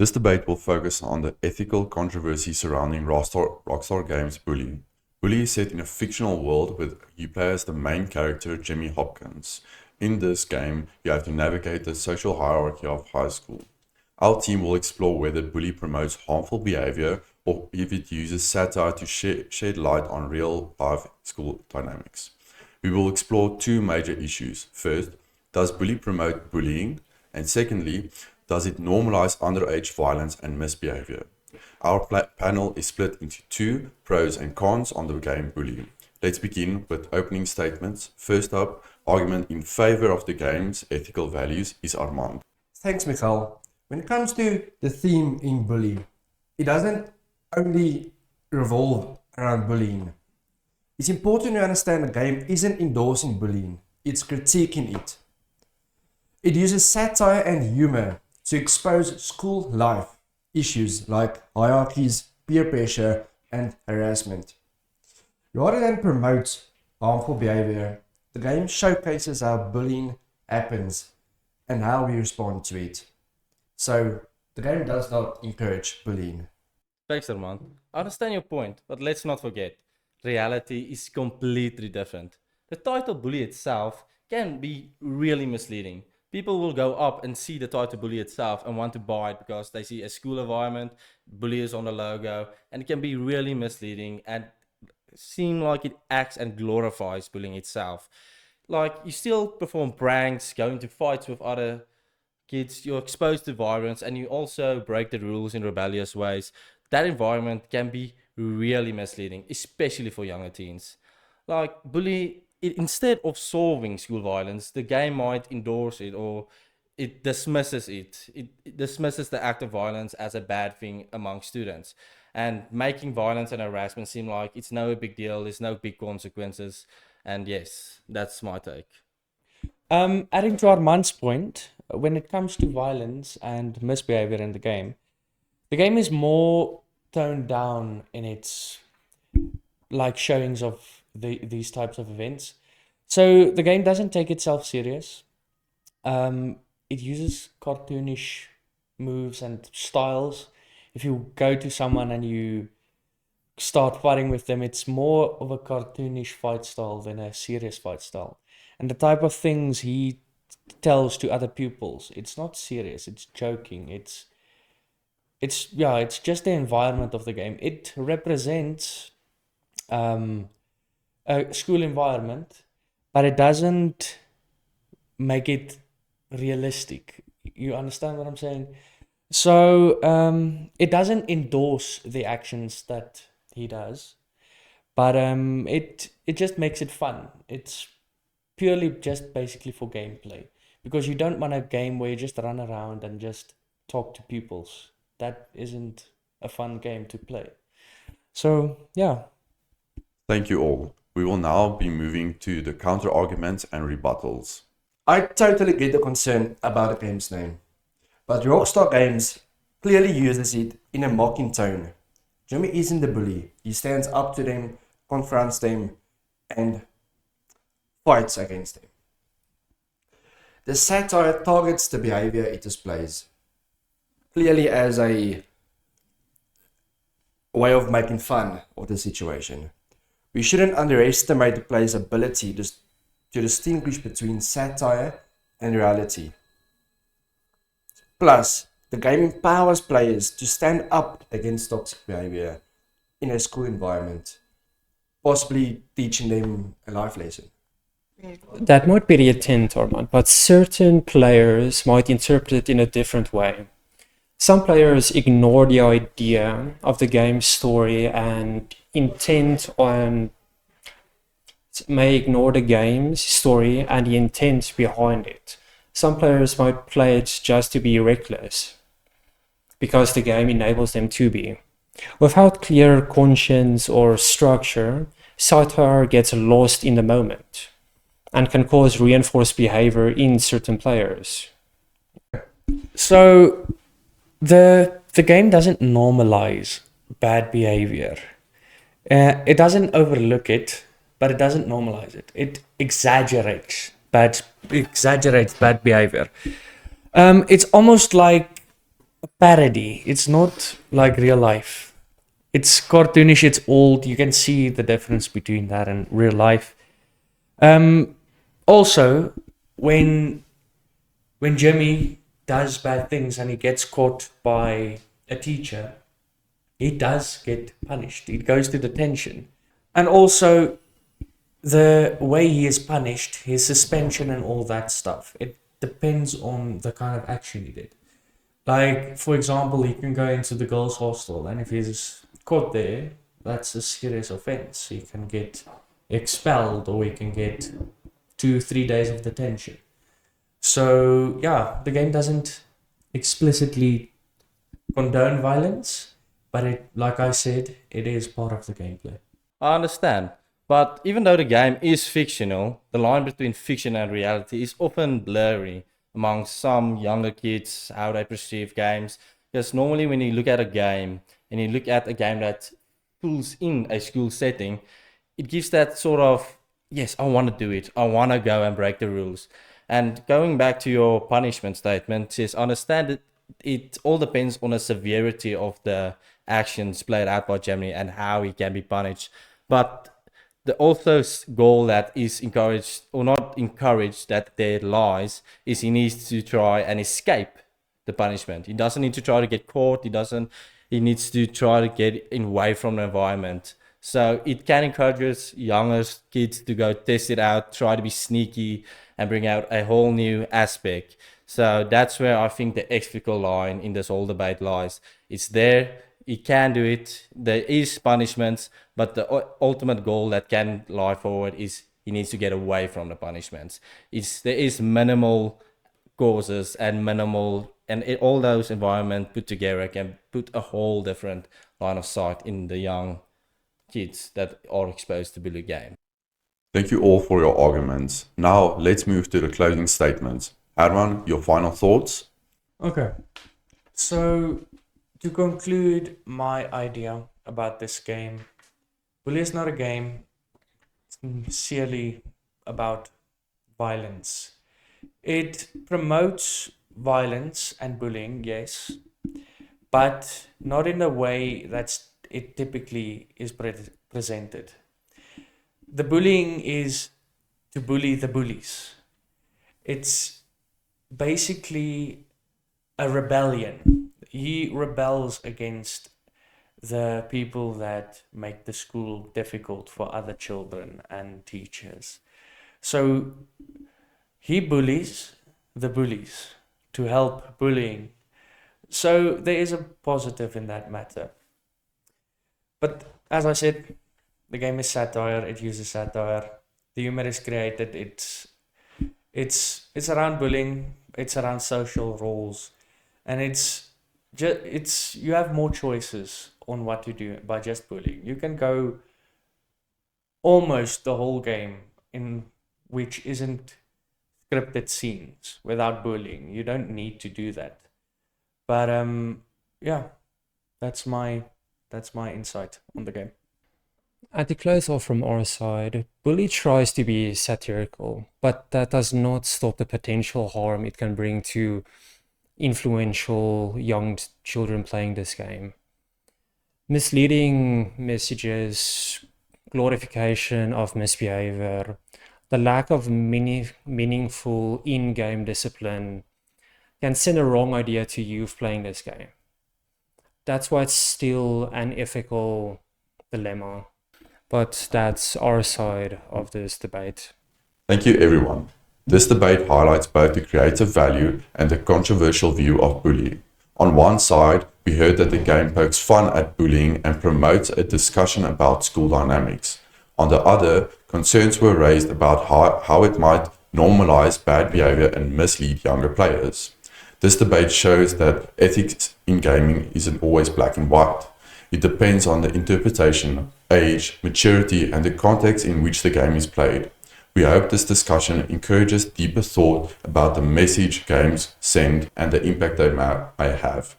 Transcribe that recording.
This debate will focus on the ethical controversy surrounding Rockstar Games' Bully. Bully is set in a fictional world where you play as the main character, Jimmy Hopkins. In this game, you have to navigate the social hierarchy of high school. Our team will explore whether Bully promotes harmful behavior or if it uses satire to shed light on real-life school dynamics. We will explore two major issues. First, does Bully promote bullying? And secondly, does it normalize underage violence and misbehavior? Our panel is split into two, pros and cons on the game Bully. Let's begin with opening statements. First up, argument in favor of the game's ethical values is Armand. Thanks, Michael. When it comes to the theme in Bully, it doesn't only revolve around bullying. It's important to understand the game isn't endorsing bullying, it's critiquing it. It uses satire and humor to expose school life issues like hierarchies, peer pressure, and harassment. Rather than promote harmful behavior, the game showcases how bullying happens and how we respond to it. So, the game does not encourage bullying. Thanks, Armand. I understand your point, but let's not forget, reality is completely different. The title Bully itself can be really misleading. People will go up and see the title Bully itself and want to buy it because they see a school environment, Bully is on the logo, and it can be really misleading and seem like it acts and glorifies bullying itself. Like, you still perform pranks, go into fights with other kids, you're exposed to violence, and you also break the rules in rebellious ways. That environment can be really misleading, especially for younger teens. Like, instead of solving school violence, the game might endorse it, or it dismisses it. It dismisses the act of violence as a bad thing among students, and making violence and harassment seem like it's no big deal, there's no big consequences. And yes, that's my take. Adding to Armand's point, when it comes to violence and misbehavior in the game is more toned down in its like showings of these types of events. So the game doesn't take itself serious. It uses cartoonish moves and styles. If you go to someone and you start fighting with them, it's more of a cartoonish fight style than a serious fight style. And the type of things he tells to other pupils, it's not serious, it's joking, it's just the environment of the game. It represents a school environment, but it doesn't make it realistic. You understand what I'm saying? So it doesn't endorse the actions that he does, but it just makes it fun. It's purely just basically for gameplay, because you don't want a game where you just run around and just talk to pupils. That isn't a fun game to play. So yeah. Thank you all. We will now be moving to the counter arguments and rebuttals. I totally get the concern about the game's name, but Rockstar Games clearly uses it in a mocking tone. Jimmy isn't the bully. He stands up to them, confronts them, and fights against them. The satire targets the behavior it displays, clearly as a way of making fun of the situation. We shouldn't underestimate the player's ability to distinguish between satire and reality. Plus, the game empowers players to stand up against toxic behavior in a school environment, possibly teaching them a life lesson. That might be the intent, Armand, but certain players might interpret it in a different way. Some players ignore the idea of the game's story and intent on may ignore the game's story and the intent behind it. Some players might play it just to be reckless because the game enables them to be. Without clear conscience or structure, satire gets lost in the moment and can cause reinforced behavior in certain players. So the game doesn't normalize bad behavior. It doesn't overlook it, but it doesn't normalize it. It exaggerates bad behavior. It's almost like a parody. It's not like real life. It's cartoonish, it's old. You can see the difference between that and real life. Also, when Jimmy does bad things and he gets caught by a teacher, he does get punished. He goes to detention. And also, the way he is punished, his suspension and all that stuff, it depends on the kind of action he did. Like, for example, he can go into the girls' hostel, and if he's caught there, that's a serious offense. He can get expelled, or he can get 2-3 days of detention. So, yeah, the game doesn't explicitly condone violence, but it, like I said, it is part of the gameplay. I understand. But even though the game is fictional, the line between fiction and reality is often blurry among some younger kids, how they perceive games. Because normally when you look at a game and you look at a game that pulls in a school setting, it gives that sort of, yes, I want to do it. I want to go and break the rules. And going back to your punishment statement, says understand that it all depends on the severity of the actions played out by Gemini and how he can be punished. But the author's goal that is encouraged or not encouraged that there lies is he needs to try and escape the punishment. He doesn't need to try to get caught. He needs to try to get away from the environment. So it can encourage younger kids to go test it out, try to be sneaky and bring out a whole new aspect. So that's where I think the ethical line in this whole debate lies. It's there. He can do it. There is punishments, but the ultimate goal that can lie forward is he needs to get away from the punishments. There is minimal causes and all those environments put together can put a whole different line of sight in the young kids that are exposed to bully game. Thank you all for your arguments. Now let's move to the closing statements. Herman, your final thoughts? Okay. So, to conclude my idea about this game, Bully is not a game sincerely about violence. It promotes violence and bullying, yes, but not in the way that it typically is presented. The bullying is to bully the bullies. It's basically a rebellion. He rebels against the people that make the school difficult for other children and teachers. So he bullies the bullies to help bullying. So there is a positive in that matter. But as I said, the game is satire, it uses satire. The humor is created, it's around bullying, it's around social roles, and it's you have more choices on what to do by just bullying. You can go almost the whole game in which isn't scripted scenes without bullying. You don't need to do that. But yeah, that's my insight on the game. And to close off from our side, Bully tries to be satirical, but that does not stop the potential harm it can bring to influential young children playing this game. Misleading messages, glorification of misbehavior, the lack of meaningful in-game discipline can send a wrong idea to youth playing this game. That's why it's still an ethical dilemma. But that's our side of this debate. Thank you, everyone. This debate highlights both the creative value and the controversial view of bullying. On one side, we heard that the game pokes fun at bullying and promotes a discussion about school dynamics. On the other, concerns were raised about how it might normalize bad behavior and mislead younger players. This debate shows that ethics in gaming isn't always black and white. It depends on the interpretation, age, maturity, and the context in which the game is played. We hope this discussion encourages deeper thought about the message games send and the impact they may have.